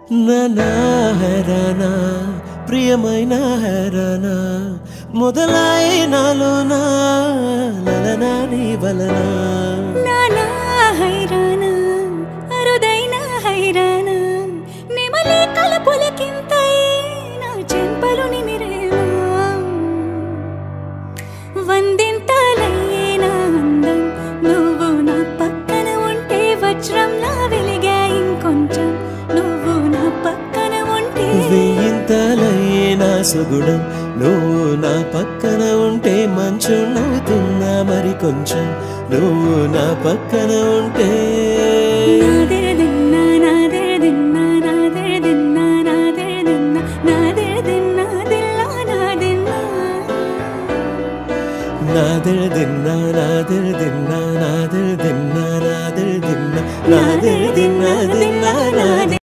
నానా హైరానా ప్రియమైన హైరానా మొదలైనాలోనా లలనా నీ వలనా నానా హైరానా అరుదైన హైరానా నెమలి కలపులకింతై నా చెంపలు నిమిరేవా వందింతలయ్యేనా అందం నువ్వు నా పక్కన ఉంటే వజ్రంలా వెలిగా ఇంకొంచెం నువ్వు నా పక్కన ఉంటే వెయ్యింతలయ్యేనా సుగుణం నువ్వు నా పక్కన ఉంటే మంచునవుతున్నా మరి కొంచెం నువ్వు నా పక్కన ఉంటే